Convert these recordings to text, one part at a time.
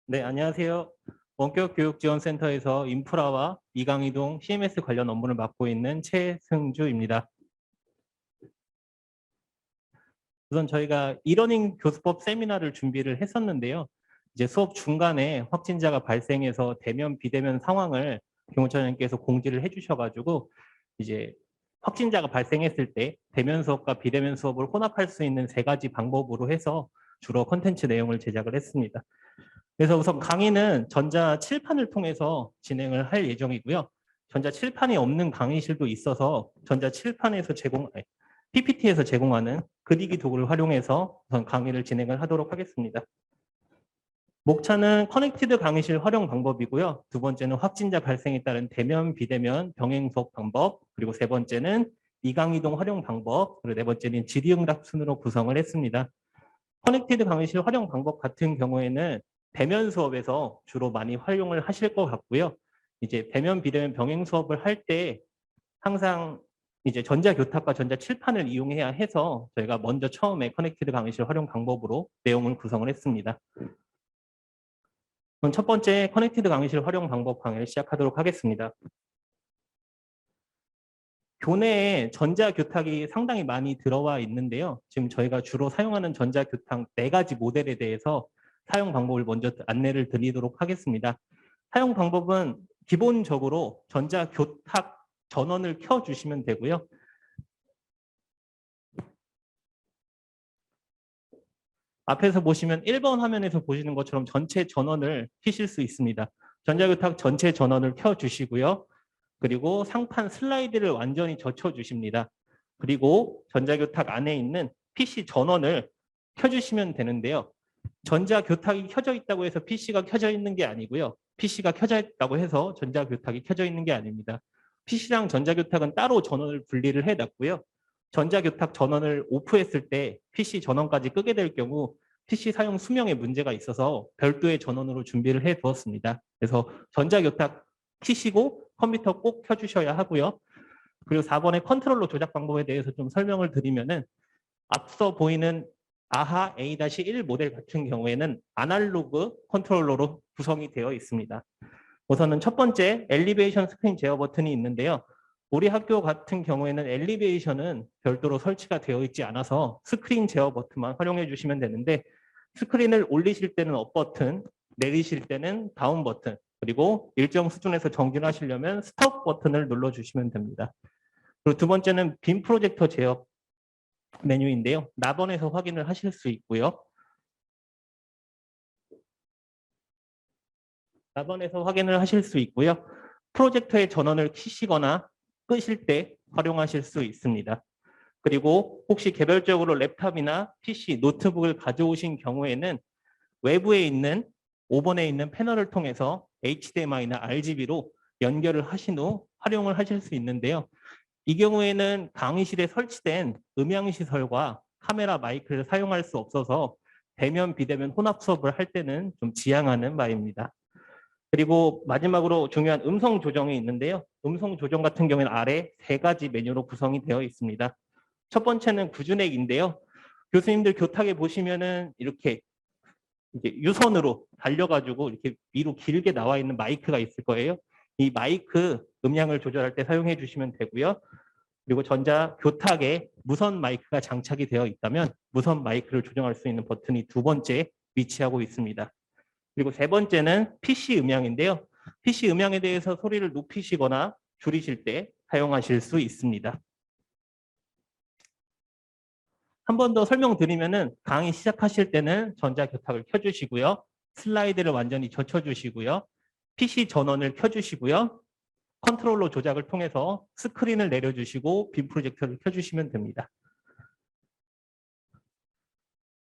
네, 안녕하세요. 원격교육지원센터에서 인프라와 이강이동 CMS 관련 업무를 맡고 있는 최승주입니다. 우선 저희가 이러닝 교수법 세미나를 준비를 했었는데요. 이제 수업 중간에 확진자가 발생해서 대면 비대면 상황을 교무처장님께서 공지를 해주셔가지고 이제 확진자가 발생했을 때 대면 수업과 비대면 수업을 혼합할 수 있는 3가지 방법으로 해서 주로 컨텐츠 내용을 제작을 했습니다. 그래서 우선 강의는 전자 칠판을 통해서 진행을 할 예정이고요. 전자 칠판이 없는 강의실도 있어서 전자 칠판에서 PPT에서 제공하는 그리기 도구를 활용해서 우선 강의를 진행을 하도록 하겠습니다. 목차는 커넥티드 강의실 활용 방법이고요. 2번째는 확진자 발생에 따른 대면, 비대면, 병행 수업 방법, 그리고 3번째는 이강이동 활용 방법, 그리고 4번째는 질의응답 순으로 구성을 했습니다. 커넥티드 강의실 활용 방법 같은 경우에는 대면 수업에서 주로 많이 활용을 하실 것 같고요. 이제 대면, 비대면 병행 수업을 할 때 항상 이제 전자교탁과 전자칠판을 이용해야 해서 저희가 먼저 처음에 커넥티드 강의실 활용 방법으로 내용을 구성을 했습니다. 그럼 첫 번째 커넥티드 강의실 활용 방법 강의를 시작하도록 하겠습니다. 교내에 전자교탁이 상당히 많이 들어와 있는데요. 지금 저희가 주로 사용하는 전자교탁 4가지 모델에 대해서 사용 방법을 먼저 안내를 드리도록 하겠습니다. 사용 방법은 기본적으로 전자교탁 전원을 켜주시면 되고요. 앞에서 보시면 1번 화면에서 보시는 것처럼 전체 전원을 켜실 수 있습니다. 전자교탁 전체 전원을 켜주시고요. 그리고 상판 슬라이드를 완전히 젖혀주십니다. 그리고 전자교탁 안에 있는 PC 전원을 켜주시면 되는데요. 전자교탁이 켜져 있다고 해서 PC가 켜져 있는 게 아니고요. PC가 켜져 있다고 해서 전자교탁이 켜져 있는 게 아닙니다. PC랑 전자교탁은 따로 전원을 분리를 해놨고요. 전자교탁 전원을 오프했을 때 PC 전원까지 끄게 될 경우 PC 사용 수명에 문제가 있어서 별도의 전원으로 준비를 해 두었습니다. 그래서 전자교탁 켜시고 컴퓨터 꼭 켜주셔야 하고요. 그리고 4번의 컨트롤러 조작 방법에 대해서 좀 설명을 드리면은 앞서 보이는 아하 A-1 모델 같은 경우에는 아날로그 컨트롤러로 구성이 되어 있습니다. 우선은 첫 번째 엘리베이션 스크린 제어 버튼이 있는데요. 우리 학교 같은 경우에는 엘리베이션은 별도로 설치가 되어 있지 않아서 스크린 제어 버튼만 활용해 주시면 되는데 스크린을 올리실 때는 업 버튼, 내리실 때는 다운 버튼, 그리고 일정 수준에서 정진하시려면 스톱 버튼을 눌러주시면 됩니다. 그리고 2번째는 빔 프로젝터 제어 메뉴인데요. 나번에서 확인을 하실 수 있고요. 나번에서 확인을 하실 수 있고요. 프로젝터의 전원을 켜시거나 끄실 때 활용하실 수 있습니다. 그리고 혹시 개별적으로 랩탑이나 PC, 노트북을 가져오신 경우에는 외부에 있는 5번에 있는 패널을 통해서 HDMI나 RGB로 연결을 하신 후 활용을 하실 수 있는데요. 이 경우에는 강의실에 설치된 음향시설과 카메라 마이크를 사용할 수 없어서 대면, 비대면 혼합 수업을 할 때는 좀 지양하는 바입니다. 그리고 마지막으로 중요한 음성 조정이 있는데요. 음성 조정 같은 경우에는 아래 3가지 메뉴로 구성이 되어 있습니다. 첫 번째는 구준액인데요. 교수님들 교탁에 보시면은 이렇게 이제 유선으로 달려가지고 이렇게 위로 길게 나와 있는 마이크가 있을 거예요. 이 마이크 음량을 조절할 때 사용해 주시면 되고요. 그리고 전자 교탁에 무선 마이크가 장착이 되어 있다면 무선 마이크를 조정할 수 있는 버튼이 2번째 위치하고 있습니다. 그리고 3번째는 PC 음향인데요. PC 음향에 대해서 소리를 높이시거나 줄이실 때 사용하실 수 있습니다. 한 번 더 설명드리면은 강의 시작하실 때는 전자교탁을 켜주시고요. 슬라이드를 완전히 젖혀주시고요. PC 전원을 켜주시고요. 컨트롤러 조작을 통해서 스크린을 내려주시고 빔 프로젝터를 켜주시면 됩니다.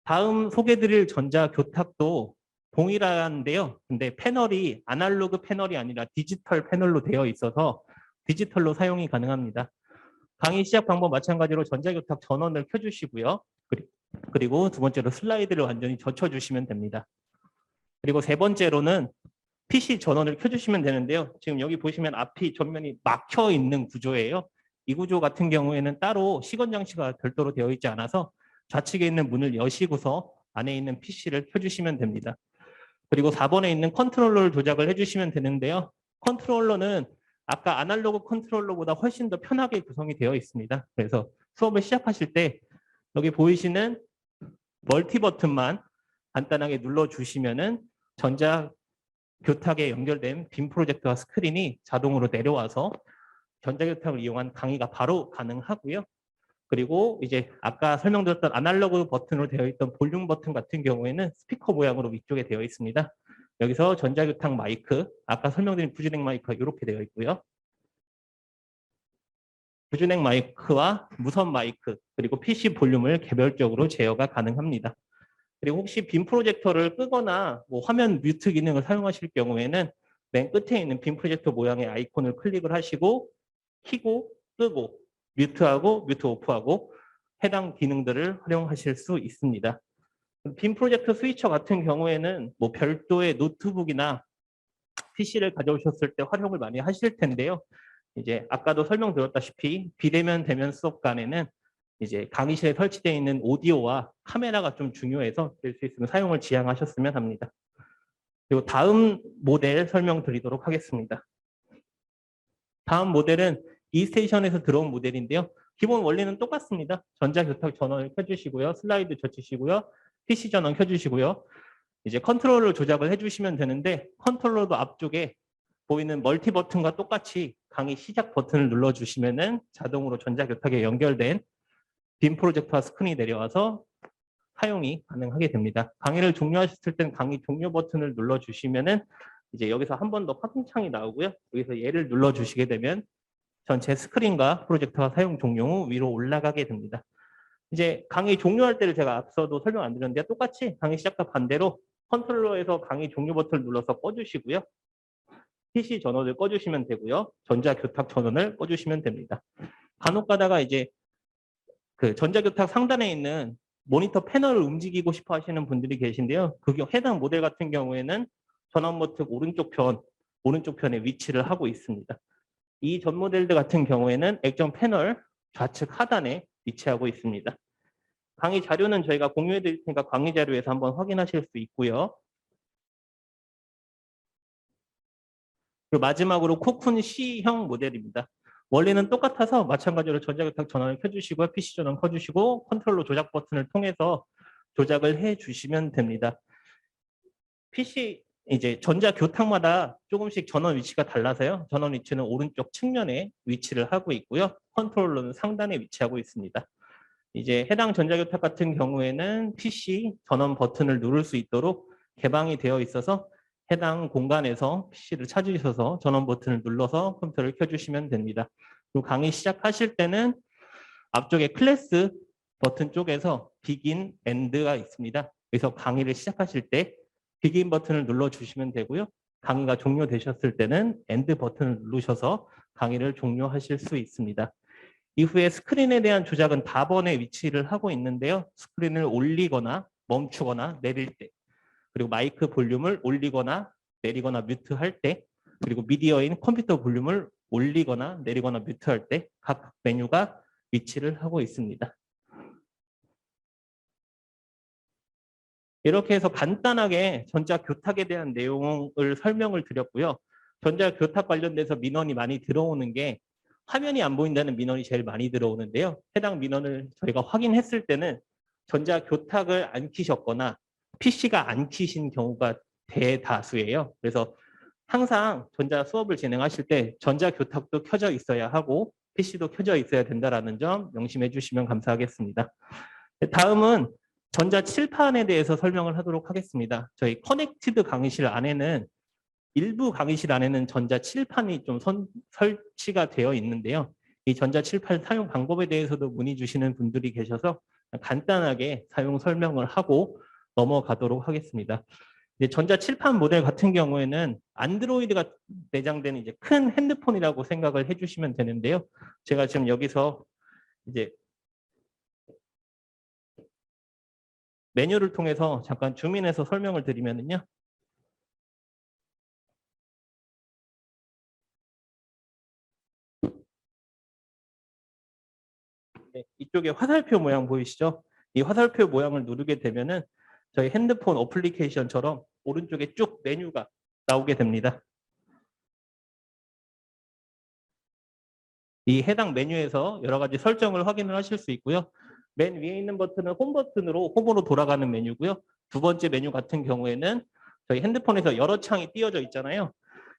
다음 소개드릴 전자교탁도 동일한데요. 근데 패널이 아날로그 패널이 아니라 디지털 패널로 되어 있어서 디지털로 사용이 가능합니다. 강의 시작 방법 마찬가지로 전자교탁 전원을 켜주시고요. 그리고 2번째로 슬라이드를 완전히 젖혀주시면 됩니다. 그리고 3번째로는 PC 전원을 켜주시면 되는데요. 지금 여기 보시면 앞이 전면이 막혀 있는 구조예요. 이 구조 같은 경우에는 따로 시건 장치가 별도로 되어 있지 않아서 좌측에 있는 문을 여시고서 안에 있는 PC를 켜주시면 됩니다. 그리고 4번에 있는 컨트롤러를 조작을 해주시면 되는데요. 컨트롤러는 아까 아날로그 컨트롤러보다 훨씬 더 편하게 구성이 되어 있습니다. 그래서 수업을 시작하실 때 여기 보이시는 멀티 버튼만 간단하게 눌러주시면은 전자 교탁에 연결된 빔 프로젝터와 스크린이 자동으로 내려와서 전자교탁을 이용한 강의가 바로 가능하고요. 그리고 이제 아까 설명드렸던 아날로그 버튼으로 되어 있던 볼륨 버튼 같은 경우에는 스피커 모양으로 위쪽에 되어 있습니다. 여기서 전자교탁 마이크, 아까 설명드린 부진행 마이크가 이렇게 되어 있고요. 부진행 마이크와 무선 마이크, 그리고 PC 볼륨을 개별적으로 제어가 가능합니다. 그리고 혹시 빔 프로젝터를 끄거나 뭐 화면 뮤트 기능을 사용하실 경우에는 맨 끝에 있는 빔 프로젝터 모양의 아이콘을 클릭을 하시고 켜고 끄고 뮤트하고 뮤트 오프하고 해당 기능들을 활용하실 수 있습니다. 빔 프로젝터 스위처 같은 경우에는 뭐 별도의 노트북이나 PC를 가져오셨을 때 활용을 많이 하실 텐데요. 이제 아까도 설명드렸다시피 비대면 대면 수업관에는 이제 강의실에 설치되어 있는 오디오와 카메라가 좀 중요해서 될 수 있으면 사용을 지양하셨으면 합니다. 그리고 다음 모델 설명드리도록 하겠습니다. 다음 모델은 이스테이션에서 들어온 모델인데요. 기본 원리는 똑같습니다. 전자교탁 전원을 켜주시고요. 슬라이드 젖히시고요. PC 전원 켜주시고요. 이제 컨트롤러 조작을 해주시면 되는데 컨트롤러도 앞쪽에 보이는 멀티 버튼과 똑같이 강의 시작 버튼을 눌러주시면은 자동으로 전자교탁에 연결된 빔 프로젝터와 스크린이 내려와서 사용이 가능하게 됩니다. 강의를 종료하셨을 땐 강의 종료 버튼을 눌러주시면은 이제 여기서 한 번 더 확인창이 나오고요. 여기서 얘를 눌러주시게 되면 전체 스크린과 프로젝터가 사용 종료 후 위로 올라가게 됩니다. 이제 강의 종료할 때를 제가 앞서도 설명 안 드렸는데 똑같이 강의 시작과 반대로 컨트롤러에서 강의 종료 버튼을 눌러서 꺼주시고요. PC 전원을 꺼주시면 되고요. 전자교탁 전원을 꺼주시면 됩니다. 간혹 가다가 이제 그 전자교탁 상단에 있는 모니터 패널을 움직이고 싶어 하시는 분들이 계신데요. 그 해당 모델 같은 경우에는 전원 버튼 오른쪽 편에 위치를 하고 있습니다. 이 전 모델들 같은 경우에는 액정 패널 좌측 하단에 위치하고 있습니다. 강의 자료는 저희가 공유해 드릴 테니까 강의 자료에서 한번 확인하실 수 있고요. 그리고 마지막으로 코쿤 C형 모델입니다. 원리는 똑같아서 마찬가지로 전자교탁 전원을 켜주시고요. PC 전원 켜주시고 컨트롤러 조작 버튼을 통해서 조작을 해주시면 됩니다. PC 이제 전자교탁마다 조금씩 전원 위치가 달라서요. 전원 위치는 오른쪽 측면에 위치를 하고 있고요. 컨트롤러는 상단에 위치하고 있습니다. 이제 해당 전자교탁 같은 경우에는 PC 전원 버튼을 누를 수 있도록 개방이 되어 있어서 해당 공간에서 PC를 찾으셔서 전원 버튼을 눌러서 컴퓨터를 켜주시면 됩니다. 그리고 강의 시작하실 때는 앞쪽에 클래스 버튼 쪽에서 begin, end가 있습니다. 그래서 강의를 시작하실 때 begin 버튼을 눌러주시면 되고요. 강의가 종료되셨을 때는 end 버튼을 누르셔서 강의를 종료하실 수 있습니다. 이후에 스크린에 대한 조작은 답원에 위치를 하고 있는데요. 스크린을 올리거나 멈추거나 내릴 때, 그리고 마이크 볼륨을 올리거나 내리거나 뮤트할 때, 그리고 미디어인 컴퓨터 볼륨을 올리거나 내리거나 뮤트할 때 각 메뉴가 위치를 하고 있습니다. 이렇게 해서 간단하게 전자교탁에 대한 내용을 설명을 드렸고요. 전자교탁 관련돼서 민원이 많이 들어오는 게 화면이 안 보인다는 민원이 제일 많이 들어오는데요. 해당 민원을 저희가 확인했을 때는 전자교탁을 안 켜셨거나 PC가 안 켜신 경우가 대다수예요. 그래서 항상 전자 수업을 진행하실 때 전자교탁도 켜져 있어야 하고 PC도 켜져 있어야 된다는 점 명심해 주시면 감사하겠습니다. 다음은 전자 칠판에 대해서 설명을 하도록 하겠습니다. 저희 커넥티드 강의실 안에는 일부 강의실 안에는 전자 칠판이 좀 설치가 되어 있는데요. 이 전자 칠판 사용 방법에 대해서도 문의 주시는 분들이 계셔서 간단하게 사용 설명을 하고 넘어가도록 하겠습니다. 이제 전자 칠판 모델 같은 경우에는 안드로이드가 내장되는 이제 큰 핸드폰이라고 생각을 해주시면 되는데요. 제가 지금 여기서 이제 메뉴를 통해서 잠깐 줌인해서 설명을 드리면요. 네, 이쪽에 화살표 모양 보이시죠? 이 화살표 모양을 누르게 되면은 저희 핸드폰 어플리케이션처럼 오른쪽에 쭉 메뉴가 나오게 됩니다. 이 해당 메뉴에서 여러 가지 설정을 확인을 하실 수 있고요. 맨 위에 있는 버튼은 홈 버튼으로 홈으로 돌아가는 메뉴고요. 두 번째 메뉴 같은 경우에는 저희 핸드폰에서 여러 창이 띄어져 있잖아요.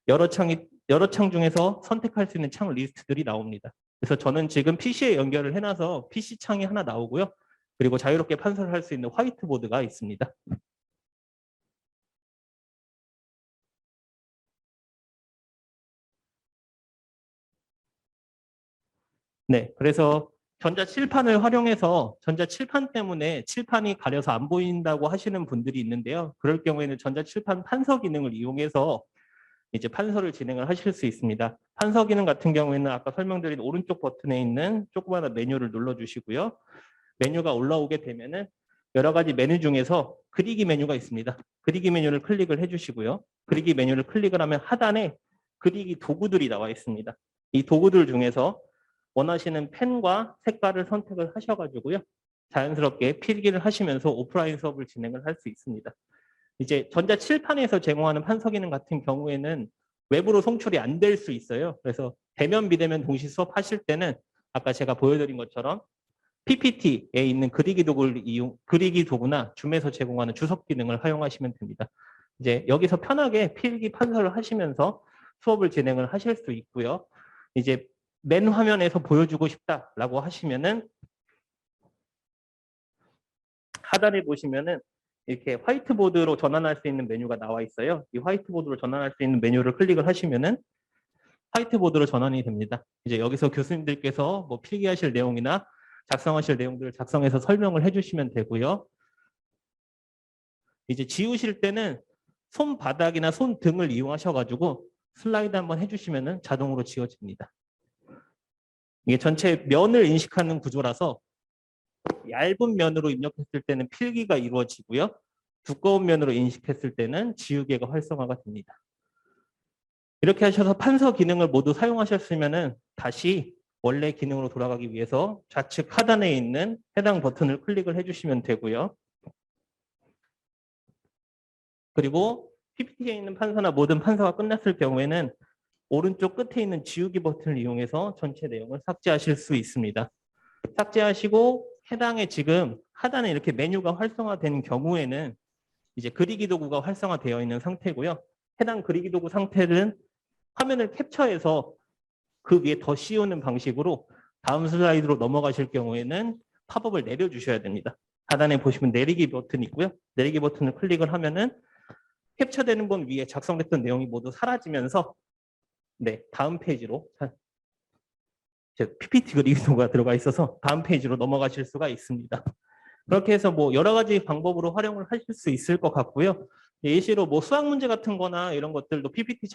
여러 창 중에서 선택할 수 있는 창 리스트들이 나옵니다. 그래서 저는 지금 PC에 연결을 해놔서 PC 창이 하나 나오고요. 그리고 자유롭게 판서를 할 수 있는 화이트보드가 있습니다. 네, 그래서 전자칠판을 활용해서 전자칠판 때문에 칠판이 가려서 안 보인다고 하시는 분들이 있는데요. 그럴 경우에는 전자칠판 판서 기능을 이용해서 이제 판서를 진행을 하실 수 있습니다. 판서 기능 같은 경우에는 아까 설명드린 오른쪽 버튼에 있는 조그마한 메뉴를 눌러주시고요. 메뉴가 올라오게 되면은 여러 가지 메뉴 중에서 그리기 메뉴가 있습니다. 그리기 메뉴를 클릭을 해주시고요. 그리기 메뉴를 클릭을 하면 하단에 그리기 도구들이 나와 있습니다. 이 도구들 중에서 원하시는 펜과 색깔을 선택을 하셔가지고요. 자연스럽게 필기를 하시면서 오프라인 수업을 진행을 할 수 있습니다. 이제 전자칠판에서 제공하는 판서 기능 같은 경우에는 외부로 송출이 안 될 수 있어요. 그래서 대면 비대면 동시 수업하실 때는 아까 제가 보여드린 것처럼 PPT에 있는 그리기 도구나 줌에서 제공하는 주석 기능을 활용하시면 됩니다. 이제 여기서 편하게 필기 판서를 하시면서 수업을 진행을 하실 수 있고요. 이제 맨 화면에서 보여주고 싶다라고 하시면은 하단에 보시면은 이렇게 화이트보드로 전환할 수 있는 메뉴가 나와 있어요. 이 화이트보드로 전환할 수 있는 메뉴를 클릭을 하시면은 화이트보드로 전환이 됩니다. 이제 여기서 교수님들께서 뭐 필기하실 내용이나 작성하실 내용들을 작성해서 설명을 해주시면 되고요. 이제 지우실 때는 손바닥이나 손등을 이용하셔가지고 슬라이드 한번 해주시면은 자동으로 지워집니다. 이게 전체 면을 인식하는 구조라서 얇은 면으로 입력했을 때는 필기가 이루어지고요. 두꺼운 면으로 인식했을 때는 지우개가 활성화가 됩니다. 이렇게 하셔서 판서 기능을 모두 사용하셨으면 다시 원래 기능으로 돌아가기 위해서 좌측 하단에 있는 해당 버튼을 클릭을 해주시면 되고요. 그리고 PPT에 있는 판서나 모든 판서가 끝났을 경우에는 오른쪽 끝에 있는 지우기 버튼을 이용해서 전체 내용을 삭제하실 수 있습니다. 삭제하시고 해당에 지금 하단에 이렇게 메뉴가 활성화된 경우에는 이제 그리기 도구가 활성화되어 있는 상태고요. 해당 그리기 도구 상태는 화면을 캡처해서 그 위에 더 씌우는 방식으로 다음 슬라이드로 넘어가실 경우에는 팝업을 내려주셔야 됩니다. 하단에 보시면 내리기 버튼이 있고요. 내리기 버튼을 클릭을 하면은 캡처되는 본 위에 작성됐던 내용이 모두 사라지면서 네, 다음 페이지로 PPT 그리기도가 들어가 있어서 다음 페이지로 넘어가실 수가 있습니다. 그렇게 해서 뭐 여러 가지 방법으로 활용을 하실 수 있을 것 같고요. 예시로 뭐 수학 문제 같은 거나 이런 것들도 PPT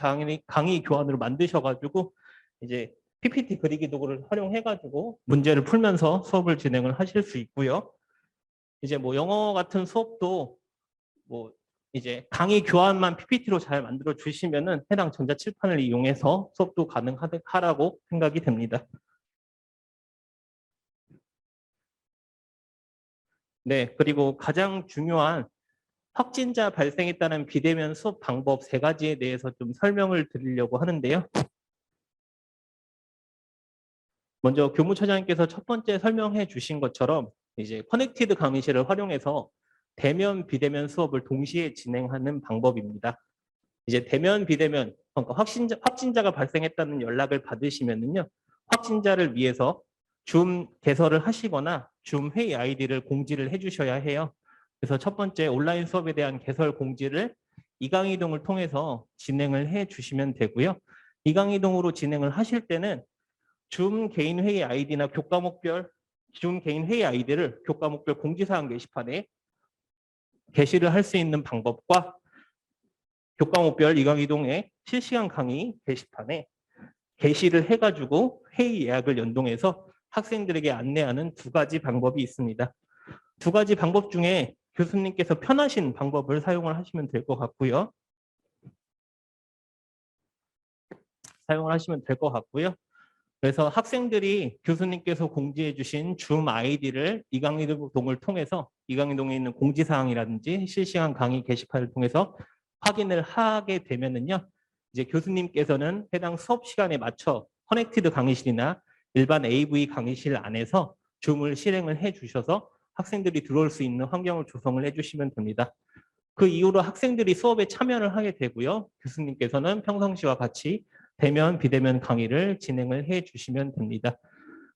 강의 교환으로 만드셔가지고 이제 PPT 그리기 도구를 활용해가지고 문제를 풀면서 수업을 진행을 하실 수 있고요. 이제 뭐 영어 같은 수업도 뭐 이제 강의 교환만 PPT로 잘 만들어 주시면은 해당 전자칠판을 이용해서 수업도 가능하라고 생각이 됩니다. 네, 그리고 가장 중요한 확진자 발생했다는 비대면 수업 방법 3가지에 대해서 좀 설명을 드리려고 하는데요. 먼저 교무처장님께서 첫 번째 설명해 주신 것처럼 이제 커넥티드 강의실을 활용해서 대면, 비대면 수업을 동시에 진행하는 방법입니다. 이제 대면, 비대면, 그러니까 확진자가 발생했다는 연락을 받으시면은요, 확진자를 위해서 줌 개설을 하시거나 줌 회의 아이디를 공지를 해주셔야 해요. 그래서 첫 번째 온라인 수업에 대한 개설 공지를 이강이동을 통해서 진행을 해 주시면 되고요. 이강이동으로 진행을 하실 때는 줌 개인 회의 아이디나 교과목별 줌 개인 회의 아이디를 교과목별 공지사항 게시판에 게시를 할 수 있는 방법과 교과목별 이강이동의 실시간 강의 게시판에 게시를 해가지고 회의 예약을 연동해서 학생들에게 안내하는 2가지 방법이 있습니다. 2가지 방법 중에 교수님께서 편하신 방법을 사용을 하시면 될 것 같고요. 그래서 학생들이 교수님께서 공지해 주신 줌 아이디를 이강이동을 통해서 이강이동에 있는 공지사항이라든지 실시간 강의 게시판을 통해서 확인을 하게 되면은요. 이제 교수님께서는 해당 수업 시간에 맞춰 커넥티드 강의실이나 일반 AV 강의실 안에서 줌을 실행을 해 주셔서 학생들이 들어올 수 있는 환경을 조성을 해 주시면 됩니다. 그 이후로 학생들이 수업에 참여를 하게 되고요. 교수님께서는 평상시와 같이 대면, 비대면 강의를 진행을 해 주시면 됩니다.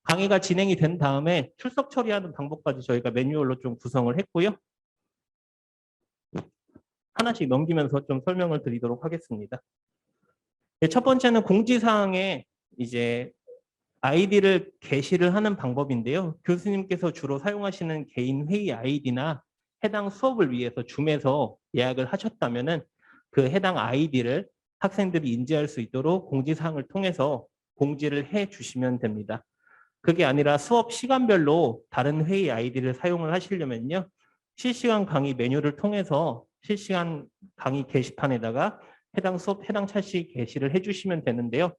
강의가 진행이 된 다음에 출석 처리하는 방법까지 저희가 매뉴얼로 좀 구성을 했고요. 하나씩 넘기면서 좀 설명을 드리도록 하겠습니다. 첫 번째는 공지사항에 이제 아이디를 게시를 하는 방법인데요. 교수님께서 주로 사용하시는 개인 회의 아이디나 해당 수업을 위해서 줌에서 예약을 하셨다면은 그 해당 아이디를 학생들이 인지할 수 있도록 공지사항을 통해서 공지를 해 주시면 됩니다. 그게 아니라 수업 시간별로 다른 회의 아이디를 사용을 하시려면요. 실시간 강의 메뉴를 통해서 실시간 강의 게시판에다가 해당 수업, 해당 차시 게시를 해주시면 되는데요.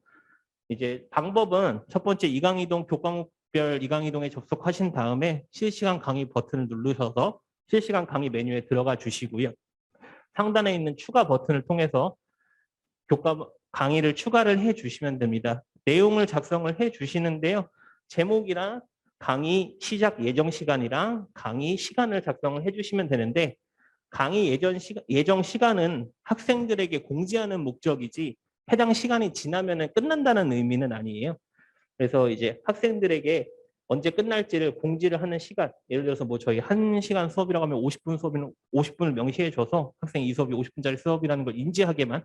이제 방법은 첫 번째 이강이동 교과목별 이강이동에 접속하신 다음에 실시간 강의 버튼을 누르셔서 실시간 강의 메뉴에 들어가 주시고요. 상단에 있는 추가 버튼을 통해서 교과 강의를 추가를 해 주시면 됩니다. 내용을 작성을 해 주시는데요. 제목이랑 강의 시작 예정 시간이랑 강의 시간을 작성을 해 주시면 되는데 강의 예정 시간은 학생들에게 공지하는 목적이지 해당 시간이 지나면 끝난다는 의미는 아니에요. 그래서 이제 학생들에게 언제 끝날지를 공지를 하는 시간, 예를 들어서 뭐 저희 1시간 수업이라고 하면 50분 수업이면 50분을 명시해 줘서 학생 이 수업이 50분짜리 수업이라는 걸 인지하게만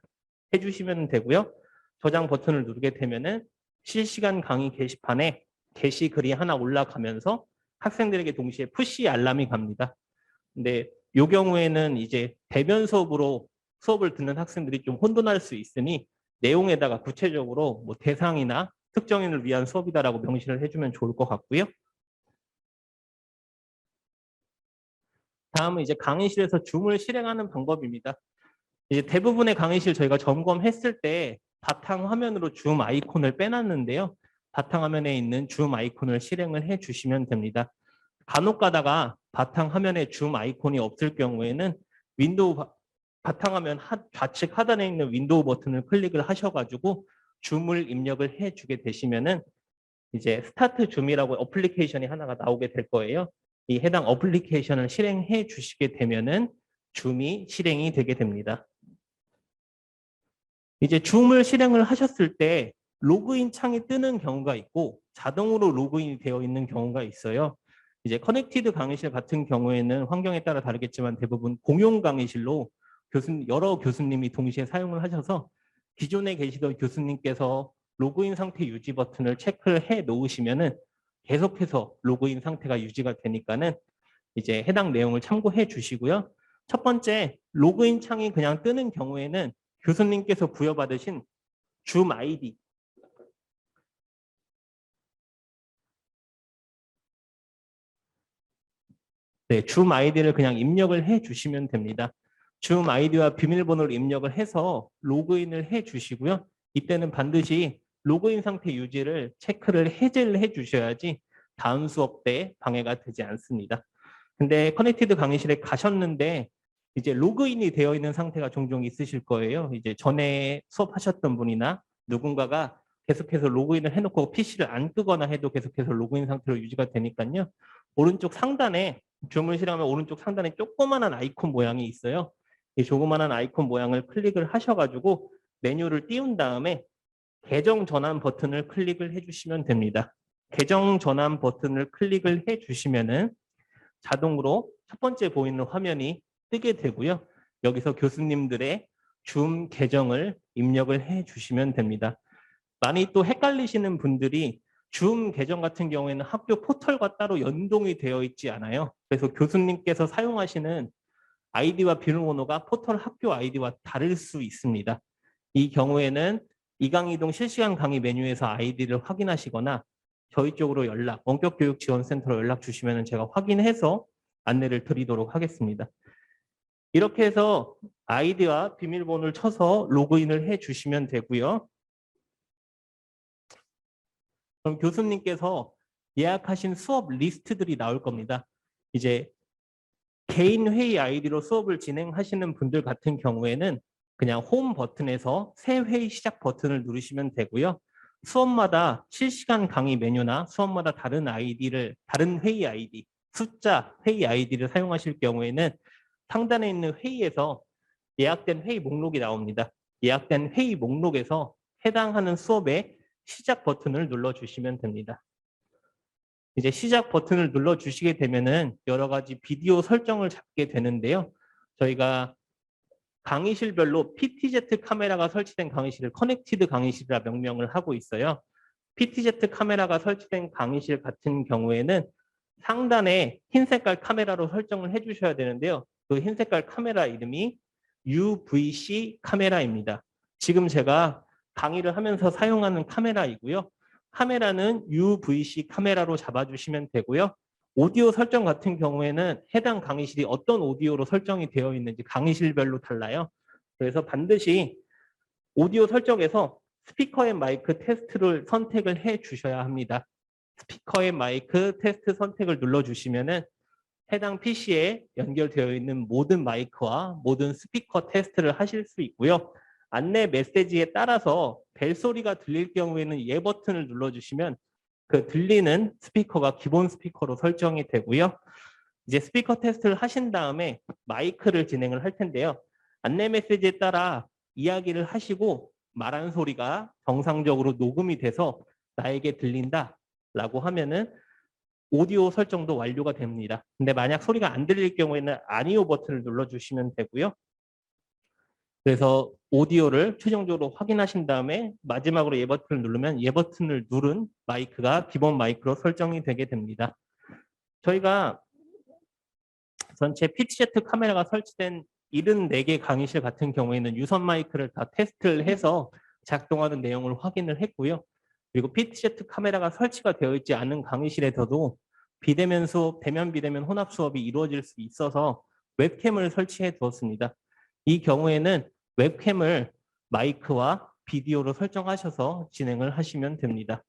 해주시면 되고요. 저장 버튼을 누르게 되면은 실시간 강의 게시판에 게시글이 하나 올라가면서 학생들에게 동시에 푸시 알람이 갑니다. 근데 이 경우에는 이제 대면 수업으로 수업을 듣는 학생들이 좀 혼돈할 수 있으니 내용에다가 구체적으로 뭐 대상이나 특정인을 위한 수업이다라고 명시를 해주면 좋을 것 같고요. 다음은 이제 강의실에서 줌을 실행하는 방법입니다. 이제 대부분의 강의실 저희가 점검했을 때 바탕 화면으로 줌 아이콘을 빼놨는데요. 바탕 화면에 있는 줌 아이콘을 실행을 해 주시면 됩니다. 간혹 가다가 바탕 화면에 줌 아이콘이 없을 경우에는 윈도우 바탕화면 좌측 하단에 있는 윈도우 버튼을 클릭을 하셔가지고 줌을 입력을 해주게 되시면은 이제 스타트 줌이라고 어플리케이션이 하나가 나오게 될 거예요. 이 해당 어플리케이션을 실행해 주시게 되면은 줌이 실행이 되게 됩니다. 이제 줌을 실행을 하셨을 때 로그인 창이 뜨는 경우가 있고 자동으로 로그인이 되어 있는 경우가 있어요. 이제 커넥티드 강의실 같은 경우에는 환경에 따라 다르겠지만 대부분 공용 강의실로 여러 교수님이 동시에 사용을 하셔서 기존에 계시던 교수님께서 로그인 상태 유지 버튼을 체크를 해 놓으시면은 계속해서 로그인 상태가 유지가 되니까는 이제 해당 내용을 참고해 주시고요. 첫 번째, 로그인 창이 그냥 뜨는 경우에는 교수님께서 부여받으신 줌 아이디 네, 줌 아이디를 그냥 입력을 해 주시면 됩니다. 줌 아이디와 비밀번호를 입력을 해서 로그인을 해 주시고요. 이때는 반드시 로그인 상태 유지를 체크를 해제를 해 주셔야지 다음 수업 때 방해가 되지 않습니다. 근데 커넥티드 강의실에 가셨는데 이제 로그인이 되어 있는 상태가 종종 있으실 거예요. 이제 전에 수업하셨던 분이나 누군가가 계속해서 로그인을 해놓고 PC를 안 끄거나 해도 계속해서 로그인 상태로 유지가 되니까요. 오른쪽 상단에 줌을 실행하면 오른쪽 상단에 조그만한 아이콘 모양이 있어요. 이 조그만한 아이콘 모양을 클릭을 하셔가지고 메뉴를 띄운 다음에 계정 전환 버튼을 클릭을 해주시면 됩니다. 계정 전환 버튼을 클릭을 해주시면은 자동으로 첫 번째 보이는 화면이 뜨게 되고요. 여기서 교수님들의 줌 계정을 입력을 해 주시면 됩니다. 많이 또 헷갈리시는 분들이 줌 계정 같은 경우에는 학교 포털과 따로 연동이 되어 있지 않아요. 그래서 교수님께서 사용하시는 아이디와 비밀번호가 포털 학교 아이디와 다를 수 있습니다. 이 경우에는 이강이동 실시간 강의 메뉴에서 아이디를 확인하시거나 저희 쪽으로 원격교육지원센터로 연락 주시면 제가 확인해서 안내를 드리도록 하겠습니다. 이렇게 해서 아이디와 비밀번호를 쳐서 로그인을 해 주시면 되고요. 그럼 교수님께서 예약하신 수업 리스트들이 나올 겁니다. 이제 개인 회의 아이디로 수업을 진행하시는 분들 같은 경우에는 그냥 홈 버튼에서 새 회의 시작 버튼을 누르시면 되고요. 수업마다 실시간 강의 메뉴나 수업마다 다른 회의 아이디, 숫자 회의 아이디를 사용하실 경우에는 상단에 있는 회의에서 예약된 회의 목록이 나옵니다. 예약된 회의 목록에서 해당하는 수업의 시작 버튼을 눌러주시면 됩니다. 이제 시작 버튼을 눌러주시게 되면은 여러 가지 비디오 설정을 잡게 되는데요. 저희가 강의실별로 PTZ 카메라가 설치된 강의실을 커넥티드 강의실이라 명명을 하고 있어요. PTZ 카메라가 설치된 강의실 같은 경우에는 상단에 흰 색깔 카메라로 설정을 해주셔야 되는데요. 그 흰 색깔 카메라 이름이 UVC 카메라입니다. 지금 제가 강의를 하면서 사용하는 카메라이고요. 카메라는 UVC 카메라로 잡아주시면 되고요. 오디오 설정 같은 경우에는 해당 강의실이 어떤 오디오로 설정이 되어 있는지 강의실별로 달라요. 그래서 반드시 오디오 설정에서 스피커 앤 마이크 테스트를 선택을 해 주셔야 합니다. 스피커 앤 마이크 테스트 선택을 눌러주시면은 해당 PC에 연결되어 있는 모든 마이크와 모든 스피커 테스트를 하실 수 있고요. 안내 메시지에 따라서 벨소리가 들릴 경우에는 예 버튼을 눌러주시면 그 들리는 스피커가 기본 스피커로 설정이 되고요. 이제 스피커 테스트를 하신 다음에 마이크를 진행을 할 텐데요. 안내 메시지에 따라 이야기를 하시고 말한 소리가 정상적으로 녹음이 돼서 나에게 들린다라고 하면은 오디오 설정도 완료가 됩니다. 근데 만약 소리가 안 들릴 경우에는 아니오 버튼을 눌러주시면 되고요. 그래서 오디오를 최종적으로 확인하신 다음에 마지막으로 예 버튼을 누르면 예 버튼을 누른 마이크가 기본 마이크로 설정이 되게 됩니다. 저희가 전체 PTZ 카메라가 설치된 74개 강의실 같은 경우에는 유선 마이크를 다 테스트를 해서 작동하는 내용을 확인을 했고요. 그리고 PTZ 카메라가 설치가 되어 있지 않은 강의실에서도 비대면 수업, 대면 비대면 혼합 수업이 이루어질 수 있어서 웹캠을 설치해 두었습니다. 이 경우에는 웹캠을 마이크와 비디오로 설정하셔서 진행을 하시면 됩니다.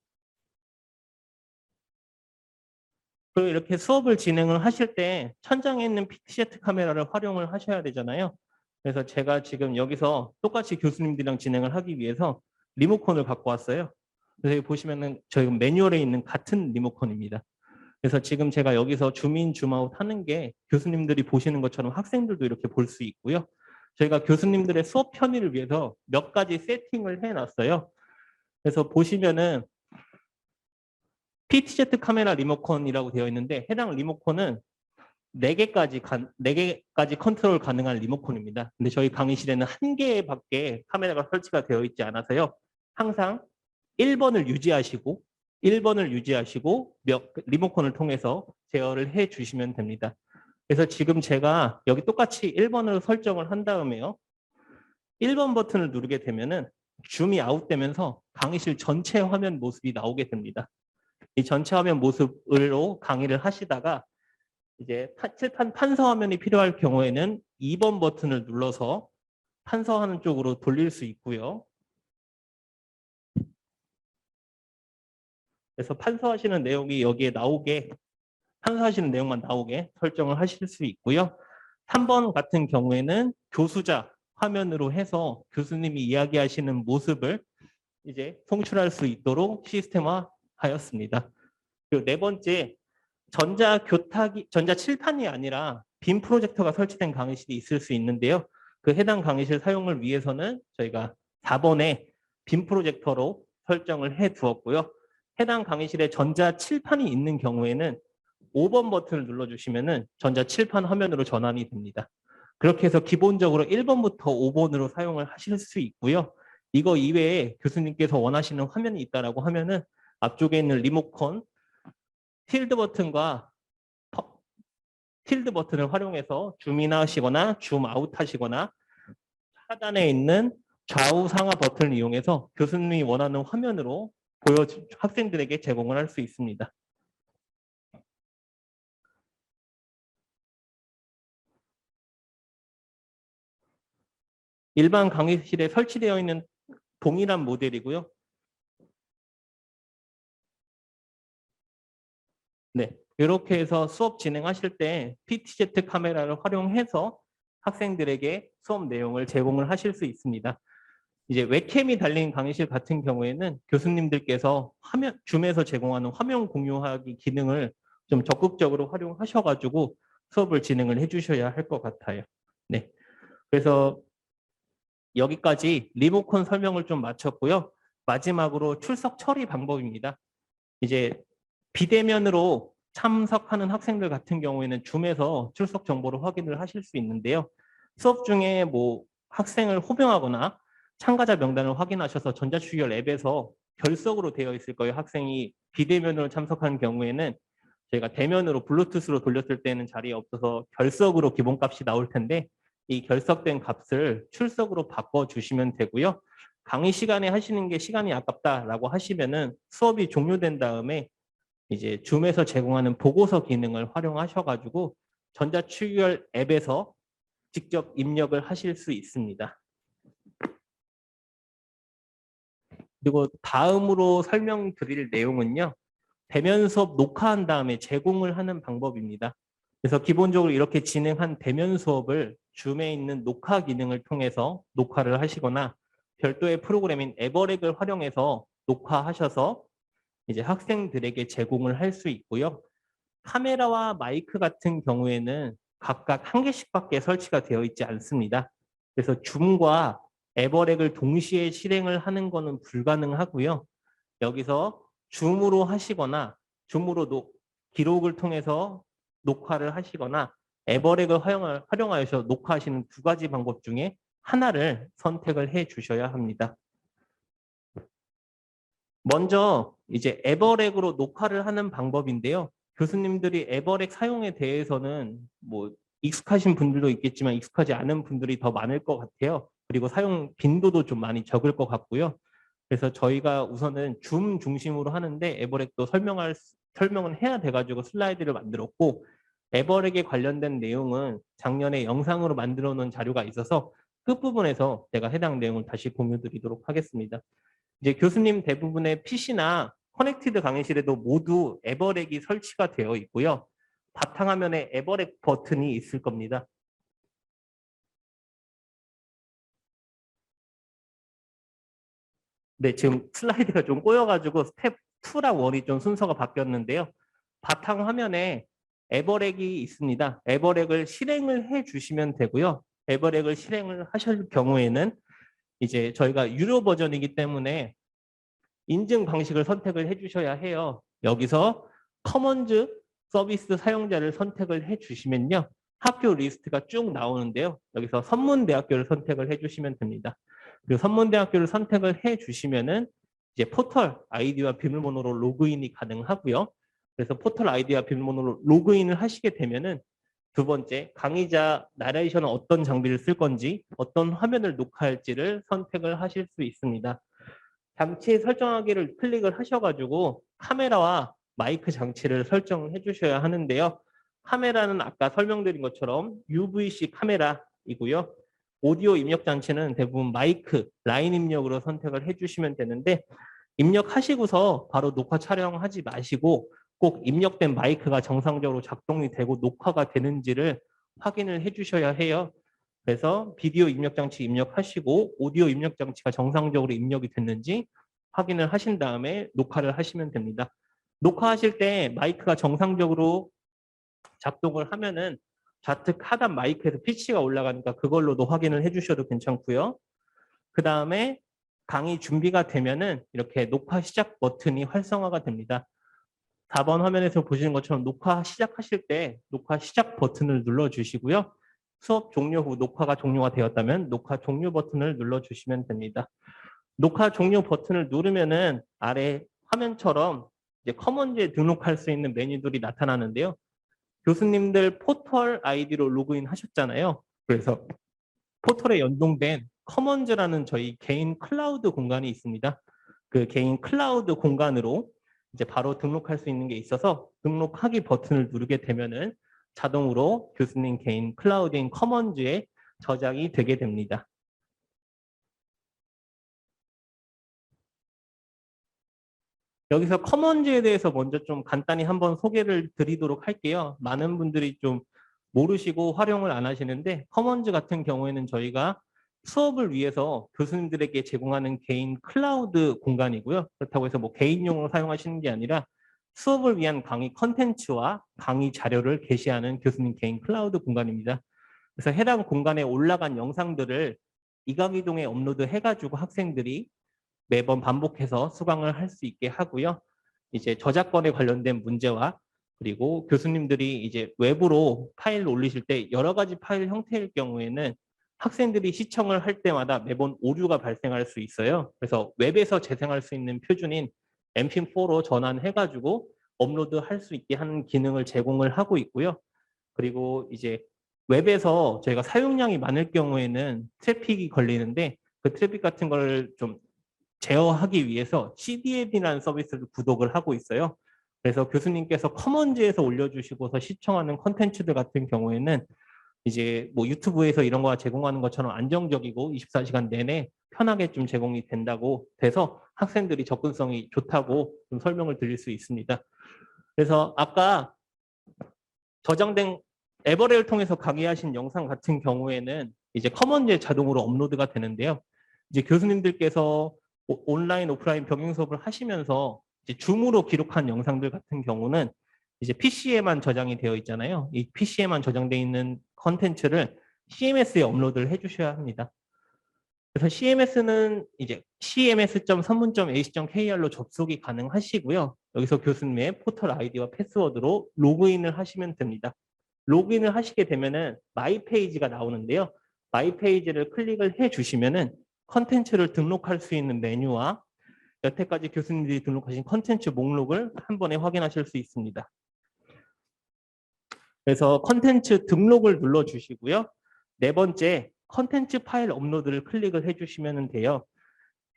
그리고 이렇게 수업을 진행을 하실 때 천장에 있는 PTZ 카메라를 활용을 하셔야 되잖아요. 그래서 제가 지금 여기서 똑같이 교수님들이랑 진행을 하기 위해서 리모컨을 갖고 왔어요. 그래서 여기 보시면은 저희 매뉴얼에 있는 같은 리모컨입니다. 그래서 지금 제가 여기서 줌인 줌아웃 하는 게 교수님들이 보시는 것처럼 학생들도 이렇게 볼 수 있고요. 저희가 교수님들의 수업 편의를 위해서 몇 가지 세팅을 해놨어요. 그래서 보시면은 PTZ 카메라 리모컨이라고 되어 있는데 해당 리모컨은 4개까지 컨트롤 가능한 리모컨입니다. 근데 저희 강의실에는 1개밖에 카메라가 설치가 되어 있지 않아서요. 항상 1번을 유지하시고 리모컨을 통해서 제어를 해 주시면 됩니다. 그래서 지금 제가 여기 똑같이 1번으로 설정을 한 다음에요. 1번 버튼을 누르게 되면은 줌이 아웃되면서 강의실 전체 화면 모습이 나오게 됩니다. 이 전체 화면 모습으로 강의를 하시다가 이제 칠판 판서 화면이 필요할 경우에는 2번 버튼을 눌러서 판서하는 쪽으로 돌릴 수 있고요. 그래서 판서하시는 내용이 여기에 나오게 판서하시는 내용만 나오게 설정을 하실 수 있고요. 3번 같은 경우에는 교수자 화면으로 해서 교수님이 이야기하시는 모습을 이제 송출할 수 있도록 시스템화하였습니다. 그리고 네 번째, 전자 칠판이 아니라 빔 프로젝터가 설치된 강의실이 있을 수 있는데요. 그 해당 강의실 사용을 위해서는 저희가 4번에 빔 프로젝터로 설정을 해 두었고요. 해당 강의실에 전자 칠판이 있는 경우에는 5번 버튼을 눌러주시면은 전자 칠판 화면으로 전환이 됩니다. 그렇게 해서 기본적으로 1번부터 5번으로 사용을 하실 수 있고요. 이거 이외에 교수님께서 원하시는 화면이 있다라고 하면은 앞쪽에 있는 리모컨, 틸드 버튼과 틸드 버튼을 활용해서 줌인 하시거나 줌 아웃 하시거나 하단에 있는 좌우 상하 버튼을 이용해서 교수님이 원하는 화면으로 학생들에게 제공을 할 수 있습니다. 일반 강의실에 설치되어 있는 동일한 모델이고요. 네, 이렇게 해서 수업 진행하실 때 PTZ 카메라를 활용해서 학생들에게 수업 내용을 제공을 하실 수 있습니다. 이제 웹캠이 달린 강의실 같은 경우에는 교수님들께서 줌에서 제공하는 화면 공유하기 기능을 좀 적극적으로 활용하셔가지고 수업을 진행을 해주셔야 할 것 같아요. 네, 그래서 여기까지 리모컨 설명을 좀 마쳤고요. 마지막으로 출석 처리 방법입니다. 이제 비대면으로 참석하는 학생들 같은 경우에는 줌에서 출석 정보를 확인을 하실 수 있는데요. 수업 중에 뭐 학생을 호명하거나 참가자 명단을 확인하셔서 전자출결 앱에서 결석으로 되어 있을 거예요. 학생이 비대면으로 참석하는 경우에는 저희가 대면으로 블루투스로 돌렸을 때는 자리에 없어서 결석으로 기본값이 나올 텐데 이 결석된 값을 출석으로 바꿔주시면 되고요. 강의 시간에 하시는 게 시간이 아깝다라고 하시면은 수업이 종료된 다음에 이제 줌에서 제공하는 보고서 기능을 활용하셔가지고 전자출결 앱에서 직접 입력을 하실 수 있습니다. 그리고 다음으로 설명드릴 내용은요. 대면 수업 녹화한 다음에 제공을 하는 방법입니다. 그래서 기본적으로 이렇게 진행한 대면 수업을 줌에 있는 녹화 기능을 통해서 녹화를 하시거나 별도의 프로그램인 에버렉을 활용해서 녹화하셔서 이제 학생들에게 제공을 할 수 있고요. 카메라와 마이크 같은 경우에는 각각 한 개씩밖에 설치가 되어 있지 않습니다. 그래서 줌과 에버렉을 동시에 실행을 하는 것은 불가능하고요. 여기서 줌으로 하시거나 줌으로 기록을 통해서 녹화를 하시거나 에버렉을 활용하여서 녹화하시는 두 가지 방법 중에 하나를 선택을 해 주셔야 합니다. 먼저 이제 에버렉으로 녹화를 하는 방법인데요. 교수님들이 에버렉 사용에 대해서는 뭐 익숙하신 분들도 있겠지만 익숙하지 않은 분들이 더 많을 것 같아요. 그리고 사용 빈도도 좀 많이 적을 것 같고요. 그래서 저희가 우선은 줌 중심으로 하는데 에버렉도 설명은 해야 돼가지고 슬라이드를 만들었고 에버렉에 관련된 내용은 작년에 영상으로 만들어 놓은 자료가 있어서 끝부분에서 제가 해당 내용을 다시 공유 드리도록 하겠습니다. 이제 교수님 대부분의 PC나 커넥티드 강의실에도 모두 에버렉이 설치가 되어 있고요. 바탕화면에 에버렉 버튼이 있을 겁니다. 네, 지금 슬라이드가 좀 꼬여가지고 스텝 2랑 1이 좀 순서가 바뀌었는데요. 바탕 화면에 에버렉이 있습니다. 에버렉을 실행을 해 주시면 되고요. 에버렉을 실행을 하실 경우에는 이제 저희가 유료 버전이기 때문에 인증 방식을 선택을 해 주셔야 해요. 여기서 커먼즈 서비스 사용자를 선택을 해 주시면요. 학교 리스트가 쭉 나오는데요. 여기서 선문대학교를 선택을 해 주시면 됩니다. 그리고 선문대학교를 선택을 해 주시면은 이제 포털 아이디와 비밀번호로 로그인이 가능하고요. 그래서 포털 아이디와 비밀번호로 로그인을 하시게 되면은 두 번째, 강의자 나레이션은 어떤 장비를 쓸 건지, 어떤 화면을 녹화할지를 선택을 하실 수 있습니다. 장치 설정하기를 클릭을 하셔가지고 카메라와 마이크 장치를 설정해 주셔야 하는데요. 카메라는 아까 설명드린 것처럼 UVC 카메라이고요. 오디오 입력 장치는 대부분 마이크, 라인 입력으로 선택을 해주시면 되는데 입력하시고서 바로 녹화 촬영하지 마시고 꼭 입력된 마이크가 정상적으로 작동이 되고 녹화가 되는지를 확인을 해주셔야 해요. 그래서 비디오 입력 장치 입력하시고 오디오 입력 장치가 정상적으로 입력이 됐는지 확인을 하신 다음에 녹화를 하시면 됩니다. 녹화하실 때 마이크가 정상적으로 작동을 하면은 좌측 하단 마이크에서 피치가 올라가니까 그걸로도 확인을 해주셔도 괜찮고요. 그 다음에 강의 준비가 되면은 이렇게 녹화 시작 버튼이 활성화가 됩니다. 4번 화면에서 보시는 것처럼 녹화 시작하실 때 녹화 시작 버튼을 눌러주시고요. 수업 종료 후 녹화가 종료가 되었다면 녹화 종료 버튼을 눌러주시면 됩니다. 녹화 종료 버튼을 누르면은 아래 화면처럼 이제 커먼즈에 등록할 수 있는 메뉴들이 나타나는데요. 교수님들 포털 아이디로 로그인 하셨잖아요. 그래서 포털에 연동된 커먼즈라는 저희 개인 클라우드 공간이 있습니다. 그 개인 클라우드 공간으로 이제 바로 등록할 수 있는 게 있어서 등록하기 버튼을 누르게 되면은 자동으로 교수님 개인 클라우드인 커먼즈에 저장이 되게 됩니다. 여기서 커먼즈에 대해서 먼저 좀 간단히 한번 소개를 드리도록 할게요. 많은 분들이 좀 모르시고 활용을 안 하시는데 커먼즈 같은 경우에는 저희가 수업을 위해서 교수님들에게 제공하는 개인 클라우드 공간이고요. 그렇다고 해서 뭐 개인용으로 사용하시는 게 아니라 수업을 위한 강의 컨텐츠와 강의 자료를 게시하는 교수님 개인 클라우드 공간입니다. 그래서 해당 공간에 올라간 영상들을 이강이동에 업로드 해가지고 학생들이 매번 반복해서 수강을 할 수 있게 하고요. 이제 저작권에 관련된 문제와 그리고 교수님들이 이제 외부로 파일을 올리실 때 여러 가지 파일 형태일 경우에는 학생들이 시청을 할 때마다 매번 오류가 발생할 수 있어요. 그래서 웹에서 재생할 수 있는 표준인 MP4로 전환해가지고 업로드할 수 있게 하는 기능을 제공을 하고 있고요. 그리고 이제 웹에서 저희가 사용량이 많을 경우에는 트래픽이 걸리는데 그 트래픽 같은 걸 좀 제어하기 위해서 CDN이라는 서비스를 구독을 하고 있어요. 그래서 교수님께서 커먼즈에서 올려주시고서 시청하는 컨텐츠들 같은 경우에는 이제 뭐 유튜브에서 이런 거 제공하는 것처럼 안정적이고 24시간 내내 편하게 좀 제공이 된다고 돼서 학생들이 접근성이 좋다고 좀 설명을 드릴 수 있습니다. 그래서 아까 저장된 에버레이를 통해서 강의하신 영상 같은 경우에는 이제 커먼즈에 자동으로 업로드가 되는데요. 이제 교수님들께서 온라인, 오프라인 병행 수업을 하시면서 이제 줌으로 기록한 영상들 같은 경우는 이제 PC에만 저장이 되어 있잖아요. 이 PC에만 저장되어 있는 컨텐츠를 CMS에 업로드를 해주셔야 합니다. 그래서 CMS는 이제 cms.선문.ac.kr로 접속이 가능하시고요. 여기서 교수님의 포털 아이디와 패스워드로 로그인을 하시면 됩니다. 로그인을 하시게 되면은 마이 페이지가 나오는데요. 마이 페이지를 클릭을 해 주시면은 컨텐츠를 등록할 수 있는 메뉴와 여태까지 교수님들이 등록하신 컨텐츠 목록을 한 번에 확인하실 수 있습니다. 그래서 컨텐츠 등록을 눌러 주시고요. 네 번째 컨텐츠 파일 업로드를 클릭을 해주시면 돼요.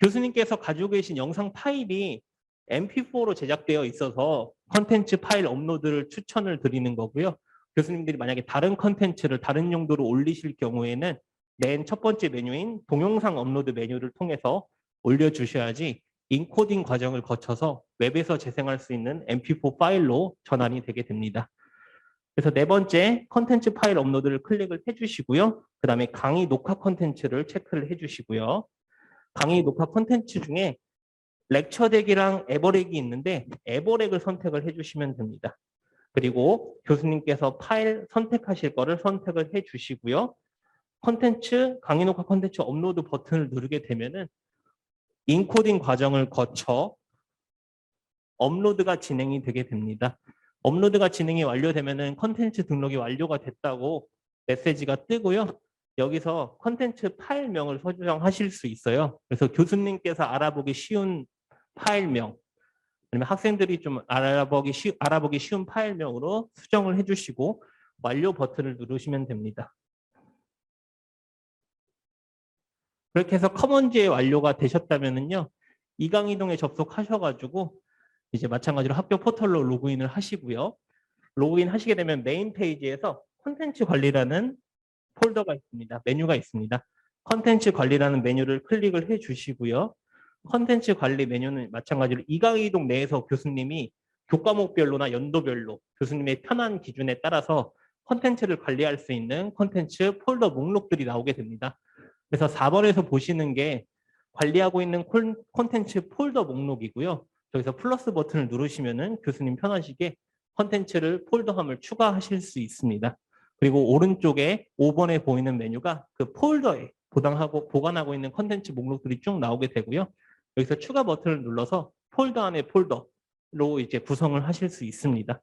교수님께서 가지고 계신 영상 파일이 MP4로 제작되어 있어서 컨텐츠 파일 업로드를 추천을 드리는 거고요. 교수님들이 만약에 다른 컨텐츠를 다른 용도로 올리실 경우에는 맨 첫 번째 메뉴인 동영상 업로드 메뉴를 통해서 올려주셔야지 인코딩 과정을 거쳐서 웹에서 재생할 수 있는 MP4 파일로 전환이 되게 됩니다. 그래서 네 번째 컨텐츠 파일 업로드를 클릭을 해주시고요. 그 다음에 강의 녹화 컨텐츠를 체크를 해주시고요. 강의 녹화 컨텐츠 중에 렉처덱이랑 에버렉이 있는데 에버렉을 선택을 해주시면 됩니다. 그리고 교수님께서 파일 선택하실 거를 선택을 해주시고요. 컨텐츠, 강의 녹화 컨텐츠 업로드 버튼을 누르게 되면은 인코딩 과정을 거쳐 업로드가 진행이 되게 됩니다. 업로드가 진행이 완료되면은 컨텐츠 등록이 완료가 됐다고 메시지가 뜨고요. 여기서 컨텐츠 파일명을 설정하실 수 있어요. 그래서 교수님께서 알아보기 쉬운 파일명, 아니면 학생들이 좀 알아보기 쉬운 파일명으로 수정을 해주시고 완료 버튼을 누르시면 됩니다. 그렇게 해서 커먼즈에 완료가 되셨다면은요, 이강이동에 접속하셔가지고 이제 마찬가지로 학교 포털로 로그인을 하시고요. 로그인 하시게 되면 메인 페이지에서 콘텐츠 관리라는 폴더가 있습니다. 메뉴가 있습니다. 콘텐츠 관리라는 메뉴를 클릭을 해 주시고요. 콘텐츠 관리 메뉴는 마찬가지로 이강이동 내에서 교수님이 교과목별로나 연도별로 교수님의 편한 기준에 따라서 콘텐츠를 관리할 수 있는 콘텐츠 폴더 목록들이 나오게 됩니다. 그래서 4번에서 보시는 게 관리하고 있는 콘텐츠 폴더 목록이고요. 여기서 플러스 버튼을 누르시면은 교수님 편하시게 콘텐츠를 폴더함을 추가하실 수 있습니다. 그리고 오른쪽에 5번에 보이는 메뉴가 그 폴더에 보관하고 있는 콘텐츠 목록들이 쭉 나오게 되고요. 여기서 추가 버튼을 눌러서 폴더 안에 폴더로 이제 구성을 하실 수 있습니다.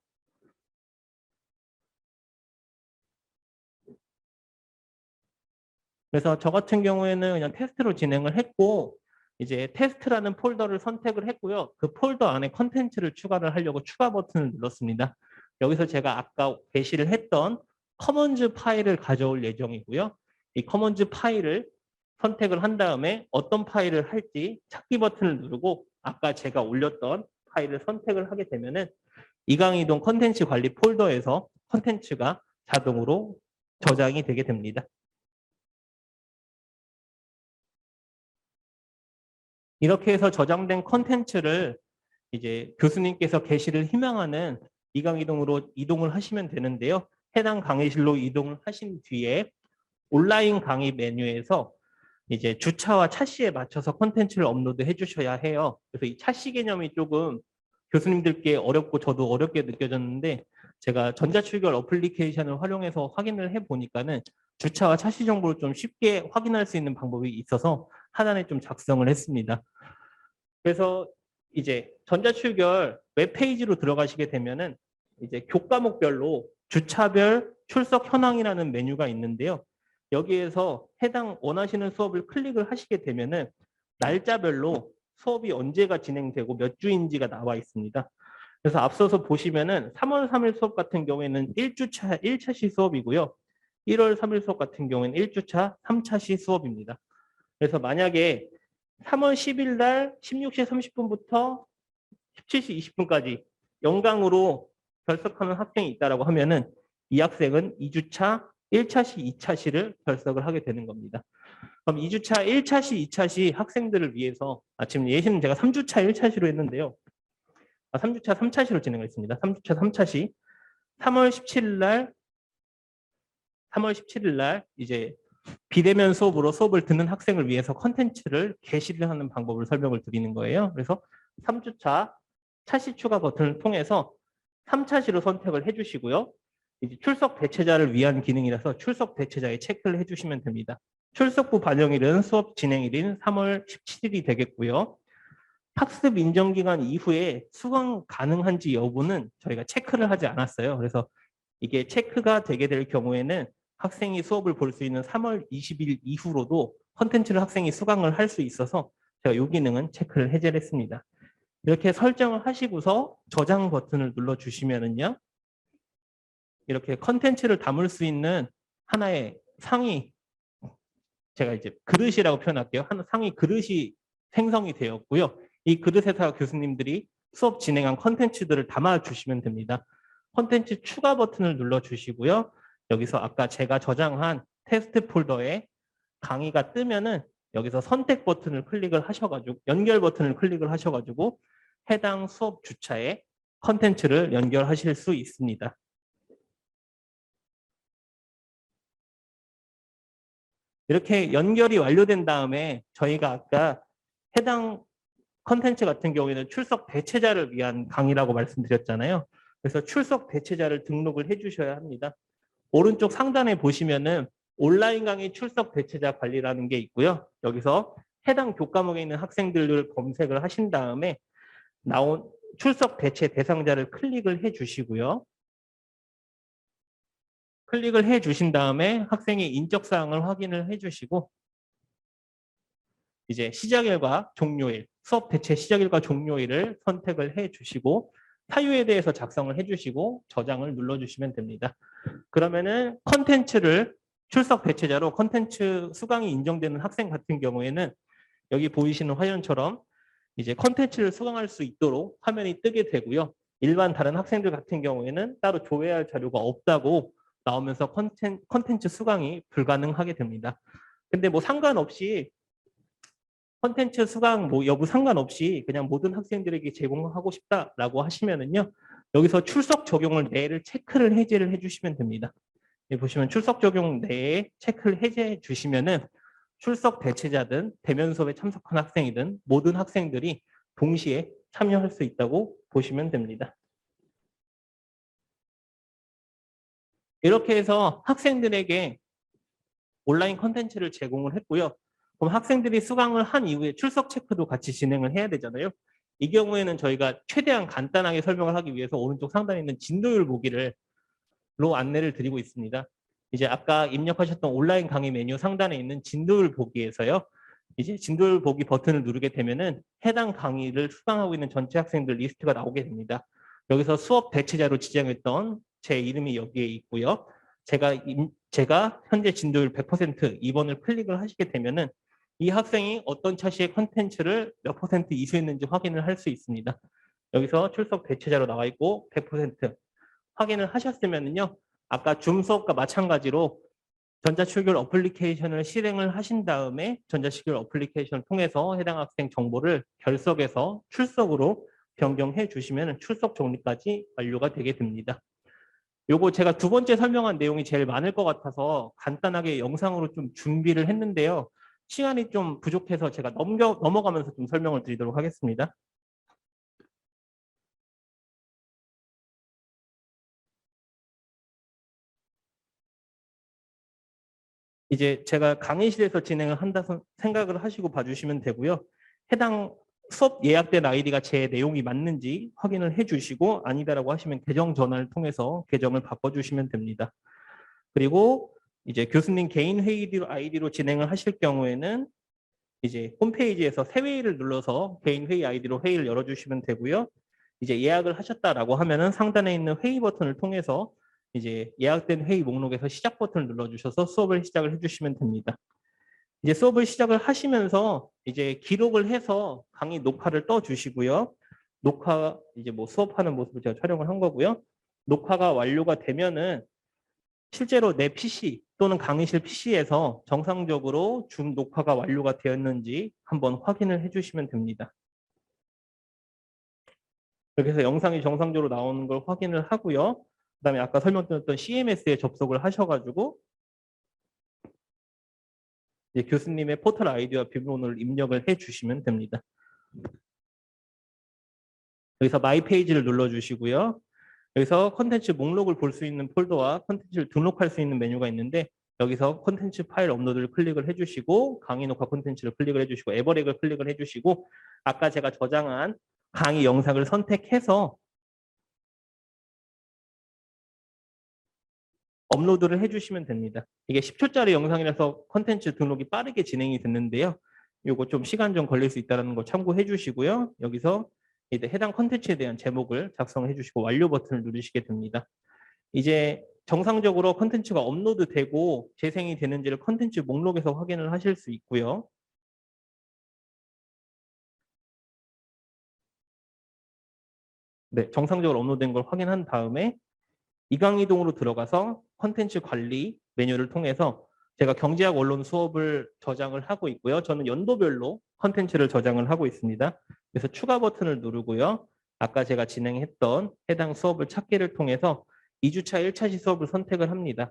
그래서 저 같은 경우에는 그냥 테스트로 진행을 했고 이제 테스트라는 폴더를 선택을 했고요. 그 폴더 안에 컨텐츠를 추가를 하려고 추가 버튼을 눌렀습니다. 여기서 제가 아까 게시를 했던 커먼즈 파일을 가져올 예정이고요. 이 커먼즈 파일을 선택을 한 다음에 어떤 파일을 할지 찾기 버튼을 누르고 아까 제가 올렸던 파일을 선택을 하게 되면은 이강이동 컨텐츠 관리 폴더에서 컨텐츠가 자동으로 저장이 되게 됩니다. 이렇게 해서 저장된 컨텐츠를 이제 교수님께서 개시를 희망하는 이강이동으로 이동을 하시면 되는데요. 해당 강의실로 이동을 하신 뒤에 온라인 강의 메뉴에서 이제 주차와 차시에 맞춰서 콘텐츠를 업로드 해주셔야 해요. 그래서 이 차시 개념이 조금 교수님들께 어렵고 저도 어렵게 느껴졌는데 제가 전자출결 어플리케이션을 활용해서 확인을 해보니까는 주차와 차시 정보를 좀 쉽게 확인할 수 있는 방법이 있어서 하단에 좀 작성을 했습니다. 그래서 이제 전자출결 웹페이지로 들어가시게 되면은 이제 교과목별로 주차별 출석 현황이라는 메뉴가 있는데요. 여기에서 해당 원하시는 수업을 클릭을 하시게 되면은 날짜별로 수업이 언제가 진행되고 몇 주인지가 나와 있습니다. 그래서 앞서서 보시면은 3월 3일 수업 같은 경우에는 1주차 1차시 수업이고요. 1월 3일 수업 같은 경우에는 1주차 3차시 수업입니다. 그래서 만약에 3월 10일 날 16시 30분부터 17시 20분까지 연강으로 결석하는 학생이 있다라고 하면은 이 학생은 2주차 1차시, 2차시를 결석을 하게 되는 겁니다. 그럼 2주차 1차시, 2차시 학생들을 위해서 지금 예시는 제가 3주차 1차시로 했는데요. 3주차 3차시로 진행했습니다. 3주차 3차시 3월 17일 날 3월 17일 날 이제 비대면 수업으로 수업을 듣는 학생을 위해서 컨텐츠를 게시를 하는 방법을 설명을 드리는 거예요. 그래서 3주차 차시 추가 버튼을 통해서 3차시로 선택을 해주시고요. 이제 출석 대체자를 위한 기능이라서 출석 대체자에 체크를 해주시면 됩니다. 출석부 반영일은 수업 진행일인 3월 17일이 되겠고요. 학습 인정 기간 이후에 수강 가능한지 여부는 저희가 체크를 하지 않았어요. 그래서 이게 체크가 되게 될 경우에는 학생이 수업을 볼 수 있는 3월 20일 이후로도 컨텐츠를 학생이 수강을 할 수 있어서 제가 이 기능은 체크를 해제를 했습니다. 이렇게 설정을 하시고서 저장 버튼을 눌러주시면은요. 이렇게 컨텐츠를 담을 수 있는 하나의 상위, 제가 이제 그릇이라고 표현할게요. 하나 상위 그릇이 생성이 되었고요. 이 그릇에서 교수님들이 수업 진행한 컨텐츠들을 담아주시면 됩니다. 컨텐츠 추가 버튼을 눌러주시고요. 여기서 아까 제가 저장한 테스트 폴더에 강의가 뜨면은 여기서 선택 버튼을 클릭을 하셔가지고 연결 버튼을 클릭을 하셔가지고 해당 수업 주차에 컨텐츠를 연결하실 수 있습니다. 이렇게 연결이 완료된 다음에 저희가 아까 해당 컨텐츠 같은 경우에는 출석 대체자를 위한 강의라고 말씀드렸잖아요. 그래서 출석 대체자를 등록을 해주셔야 합니다. 오른쪽 상단에 보시면은 온라인 강의 출석 대체자 관리라는 게 있고요. 여기서 해당 교과목에 있는 학생들을 검색을 하신 다음에 나온 출석 대체 대상자를 클릭을 해주시고요. 클릭을 해주신 다음에 학생의 인적사항을 확인을 해주시고 이제 시작일과 종료일, 수업 대체 시작일과 종료일을 선택을 해주시고 사유에 대해서 작성을 해주시고 저장을 눌러주시면 됩니다. 그러면은 컨텐츠를 출석 대체자로 컨텐츠 수강이 인정되는 학생 같은 경우에는 여기 보이시는 화면처럼 이제 컨텐츠를 수강할 수 있도록 화면이 뜨게 되고요. 일반 다른 학생들 같은 경우에는 따로 조회할 자료가 없다고 나오면서 컨텐츠 수강이 불가능하게 됩니다. 근데 뭐 상관없이 컨텐츠 수강 뭐 여부 상관없이 그냥 모든 학생들에게 제공하고 싶다라고 하시면은요. 여기서 출석 적용을 네를 체크를 해제를 해주시면 됩니다. 여기 보시면 출석 적용 네에 체크를 해제해 주시면은 출석 대체자든 대면 수업에 참석한 학생이든 모든 학생들이 동시에 참여할 수 있다고 보시면 됩니다. 이렇게 해서 학생들에게 온라인 컨텐츠를 제공을 했고요. 그럼 학생들이 수강을 한 이후에 출석 체크도 같이 진행을 해야 되잖아요. 이 경우에는 저희가 최대한 간단하게 설명을 하기 위해서 오른쪽 상단에 있는 진도율 보기를 안내를 드리고 있습니다. 이제 아까 입력하셨던 온라인 강의 메뉴 상단에 있는 진도율 보기에서요. 이제 진도율 보기 버튼을 누르게 되면은 해당 강의를 수강하고 있는 전체 학생들 리스트가 나오게 됩니다. 여기서 수업 대체자로 지정했던 제 이름이 여기에 있고요. 제가 현재 진도율 100% 2번을 클릭을 하시게 되면은 이 학생이 어떤 차시의 컨텐츠를 몇 퍼센트 이수했는지 확인을 할 수 있습니다. 여기서 출석 대체자로 나와 있고 100% 확인을 하셨으면요. 아까 줌 수업과 마찬가지로 전자출결 어플리케이션을 실행을 하신 다음에 전자출결 어플리케이션을 통해서 해당 학생 정보를 결석에서 출석으로 변경해 주시면 출석 정리까지 완료가 되게 됩니다. 요거 제가 두 번째 설명한 내용이 제일 많을 것 같아서 간단하게 영상으로 좀 준비를 했는데요. 시간이 좀 부족해서 제가 넘어가면서 좀 설명을 드리도록 하겠습니다. 이제 제가 강의실에서 진행을 한다 생각을 하시고 봐주시면 되고요. 해당 수업 예약된 아이디가 제 내용이 맞는지 확인을 해주시고 아니다라고 하시면 계정 전환을 통해서 계정을 바꿔주시면 됩니다. 그리고 이제 교수님 개인 회의 아이디로 진행을 하실 경우에는 이제 홈페이지에서 새 회의를 눌러서 개인 회의 아이디로 회의를 열어주시면 되고요. 이제 예약을 하셨다라고 하면은 상단에 있는 회의 버튼을 통해서 이제 예약된 회의 목록에서 시작 버튼을 눌러주셔서 수업을 시작을 해주시면 됩니다. 이제 수업을 시작을 하시면서 이제 기록을 해서 강의 녹화를 떠주시고요. 녹화 이제 뭐 수업하는 모습을 제가 촬영을 한 거고요. 녹화가 완료가 되면은 실제로 내 PC 또는 강의실 PC에서 정상적으로 줌 녹화가 완료가 되었는지 한번 확인을 해주시면 됩니다. 이렇게 해서 영상이 정상적으로 나오는 걸 확인을 하고요. 그다음에 아까 설명드렸던 CMS에 접속을 하셔가지고 이제 교수님의 포털 아이디와 비밀번호를 입력을 해주시면 됩니다. 여기서 마이 페이지를 눌러주시고요. 여기서 콘텐츠 목록을 볼 수 있는 폴더와 콘텐츠를 등록할 수 있는 메뉴가 있는데 여기서 콘텐츠 파일 업로드를 클릭을 해주시고 강의 녹화 콘텐츠를 클릭을 해주시고 에버렉을 클릭을 해주시고 아까 제가 저장한 강의 영상을 선택해서 업로드를 해주시면 됩니다. 이게 10초짜리 영상이라서 콘텐츠 등록이 빠르게 진행이 됐는데요. 이거 좀 시간 좀 걸릴 수 있다는 거 참고해 주시고요. 여기서 이제 해당 콘텐츠에 대한 제목을 작성해 주시고 완료 버튼을 누르시게 됩니다. 이제 정상적으로 콘텐츠가 업로드되고 재생이 되는지를 콘텐츠 목록에서 확인을 하실 수 있고요. 네, 정상적으로 업로드된 걸 확인한 다음에 이강이동으로 들어가서 콘텐츠 관리 메뉴를 통해서 제가 경제학 원론 수업을 저장을 하고 있고요. 저는 연도별로 콘텐츠를 저장을 하고 있습니다. 그래서 추가 버튼을 누르고요. 아까 제가 진행했던 해당 수업을 찾기를 통해서 2주차 1차시 수업을 선택을 합니다.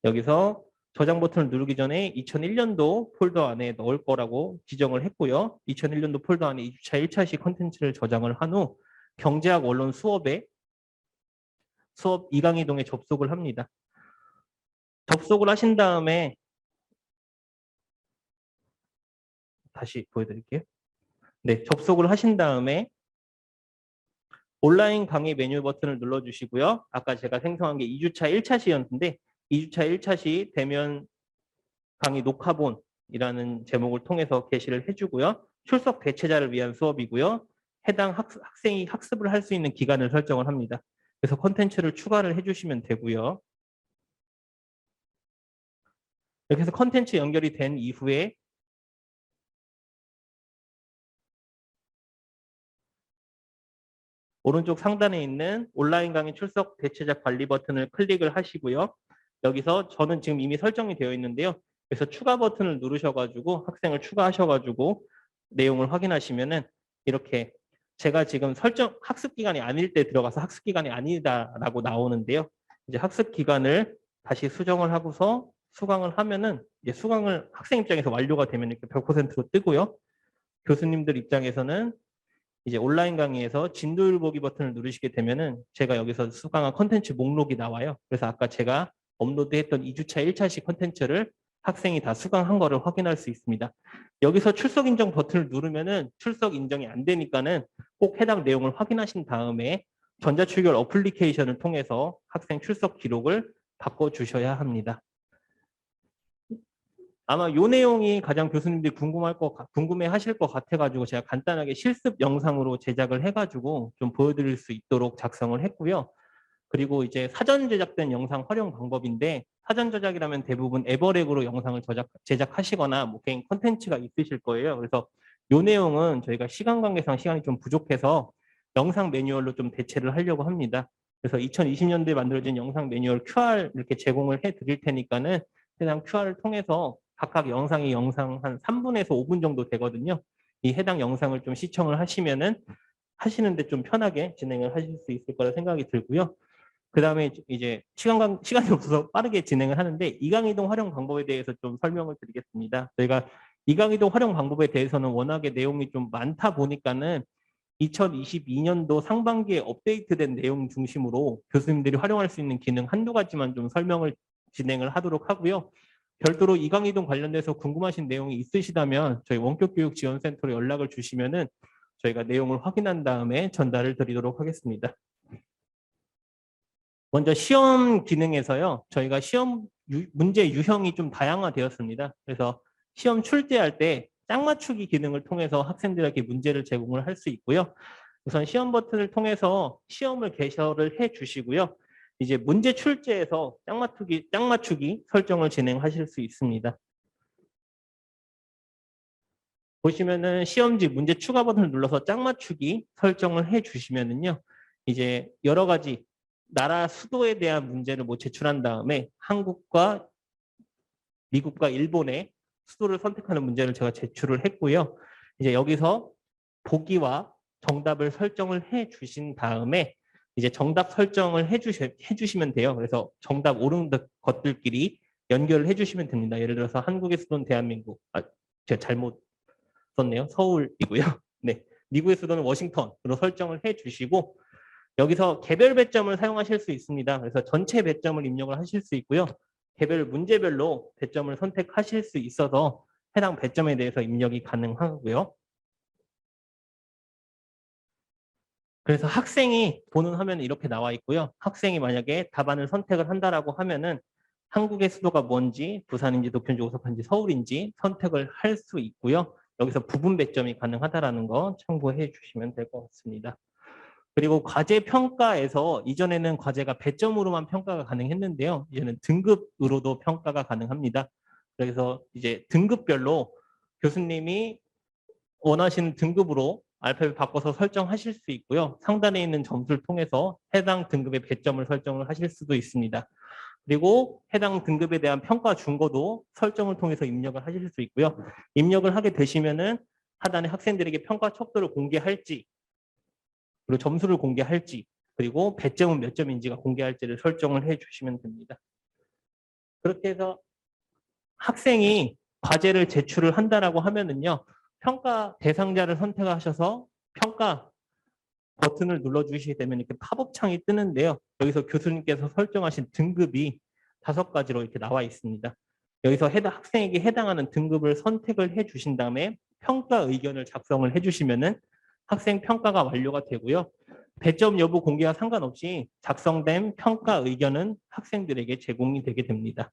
여기서 저장 버튼을 누르기 전에 2001년도 폴더 안에 넣을 거라고 지정을 했고요. 2001년도 폴더 안에 2주차 1차시 콘텐츠를 저장을 한 후 경제학 원론 수업에 수업 이강이동에 접속을 합니다. 접속을 하신 다음에 다시 보여드릴게요. 네, 접속을 하신 다음에 온라인 강의 메뉴 버튼을 눌러주시고요. 아까 제가 생성한 게 2주차 1차시였는데 2주차 1차시 대면 강의 녹화본이라는 제목을 통해서 게시를 해주고요. 출석 대체자를 위한 수업이고요. 해당 학생이 학습을 할 수 있는 기간을 설정을 합니다. 그래서 콘텐츠를 추가를 해주시면 되고요. 이렇게 해서 콘텐츠 연결이 된 이후에 오른쪽 상단에 있는 온라인 강의 출석 대체자 관리 버튼을 클릭을 하시고요. 여기서 저는 지금 이미 설정이 되어 있는데요. 그래서 추가 버튼을 누르셔가지고 학생을 추가하셔가지고 내용을 확인하시면은 이렇게 제가 지금 설정 학습 기간이 아닐 때 들어가서 학습 기간이 아니다라고 나오는데요. 이제 학습 기간을 다시 수정을 하고서 수강을 하면은 이제 수강을 학생 입장에서 완료가 되면 이렇게 100%로 뜨고요. 교수님들 입장에서는 이제 온라인 강의에서 진도율 보기 버튼을 누르시게 되면은 제가 여기서 수강한 컨텐츠 목록이 나와요. 그래서 아까 제가 업로드했던 2주차 1차시 컨텐츠를 학생이 다 수강한 거를 확인할 수 있습니다. 여기서 출석 인정 버튼을 누르면은 출석 인정이 안 되니까는 꼭 해당 내용을 확인하신 다음에 전자출결 어플리케이션을 통해서 학생 출석 기록을 바꿔주셔야 합니다. 아마 이 내용이 가장 교수님들이 궁금해하실 것 같아가지고 제가 간단하게 실습 영상으로 제작을 해가지고 좀 보여드릴 수 있도록 작성을 했고요. 그리고 이제 사전 제작된 영상 활용 방법인데 사전 제작이라면 대부분 에버렉으로 영상을 제작하시거나 뭐 개인 콘텐츠가 있으실 거예요. 그래서 이 내용은 저희가 시간 관계상 시간이 좀 부족해서 영상 매뉴얼로 좀 대체를 하려고 합니다. 그래서 2020년도에 만들어진 영상 매뉴얼 QR 이렇게 제공을 해드릴 테니까는 해당 QR을 통해서 각각 영상이 영상 한 3분에서 5분 정도 되거든요. 이 해당 영상을 좀 시청을 하시면은 하시는데 좀 편하게 진행을 하실 수 있을 거라 생각이 들고요. 그 다음에 이제 시간이 없어서 빠르게 진행을 하는데 이강이동 활용 방법에 대해서 좀 설명을 드리겠습니다. 저희가 이강이동 활용 방법에 대해서는 워낙에 내용이 좀 많다 보니까는 2022년도 상반기에 업데이트된 내용 중심으로 교수님들이 활용할 수 있는 기능 한두 가지만 좀 설명을 진행을 하도록 하고요. 별도로 이강이동 관련돼서 궁금하신 내용이 있으시다면 저희 원격교육지원센터로 연락을 주시면은 저희가 내용을 확인한 다음에 전달을 드리도록 하겠습니다. 먼저 시험 기능에서요. 저희가 시험 문제 유형이 좀 다양화되었습니다. 그래서 시험 출제할 때 짝 맞추기 기능을 통해서 학생들에게 문제를 제공을 할 수 있고요. 우선 시험 버튼을 통해서 시험을 개설을 해 주시고요. 이제 문제 출제에서 짝 맞추기 설정을 진행하실 수 있습니다. 보시면은 시험지 문제 추가 버튼을 눌러서 짝 맞추기 설정을 해 주시면은요. 이제 여러 가지 나라 수도에 대한 문제를 뭐 제출한 다음에 한국과 미국과 일본의 수도를 선택하는 문제를 제가 제출을 했고요. 이제 여기서 보기와 정답을 설정을 해 주신 다음에 이제 정답 설정을 해주시면 돼요. 그래서 정답 옳은 것들끼리 연결을 해주시면 됩니다. 예를 들어서 한국의 수도는 대한민국. 제가 잘못 썼네요. 서울이고요. 네, 미국의 수도는 워싱턴으로 설정을 해주시고 여기서 개별 배점을 사용하실 수 있습니다. 그래서 전체 배점을 입력을 하실 수 있고요. 개별 문제별로 배점을 선택하실 수 있어서 해당 배점에 대해서 입력이 가능하고요. 그래서 학생이 보는 화면에 이렇게 나와 있고요. 학생이 만약에 답안을 선택을 한다라고 하면은 한국의 수도가 뭔지, 부산인지, 도쿄인지, 오사카인지, 서울인지 선택을 할 수 있고요. 여기서 부분 배점이 가능하다라는 거 참고해 주시면 될 것 같습니다. 그리고 과제 평가에서 이전에는 과제가 배점으로만 평가가 가능했는데요. 이제는 등급으로도 평가가 가능합니다. 그래서 이제 등급별로 교수님이 원하시는 등급으로 알파벳 바꿔서 설정하실 수 있고요. 상단에 있는 점수를 통해서 해당 등급의 배점을 설정을 하실 수도 있습니다. 그리고 해당 등급에 대한 평가 준거도 설정을 통해서 입력을 하실 수 있고요. 입력을 하게 되시면은 하단에 학생들에게 평가 척도를 공개할지 그리고 점수를 공개할지 그리고 배점은 몇 점인지가 공개할지를 설정을 해주시면 됩니다. 그렇게 해서 학생이 과제를 제출을 한다라고 하면은요. 평가 대상자를 선택하셔서 평가 버튼을 눌러주시게 되면 이렇게 팝업 창이 뜨는데요. 여기서 교수님께서 설정하신 등급이 5가지로 이렇게 나와 있습니다. 여기서 학생에게 해당하는 등급을 선택을 해주신 다음에 평가 의견을 작성을 해주시면은 학생 평가가 완료가 되고요. 배점 여부 공개와 상관없이 작성된 평가 의견은 학생들에게 제공이 되게 됩니다.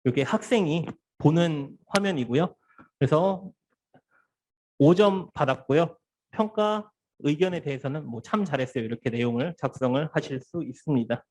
이게 학생이 보는 화면이고요. 그래서 5점 받았고요. 평가 의견에 대해서는 뭐 참 잘했어요. 이렇게 내용을 작성을 하실 수 있습니다.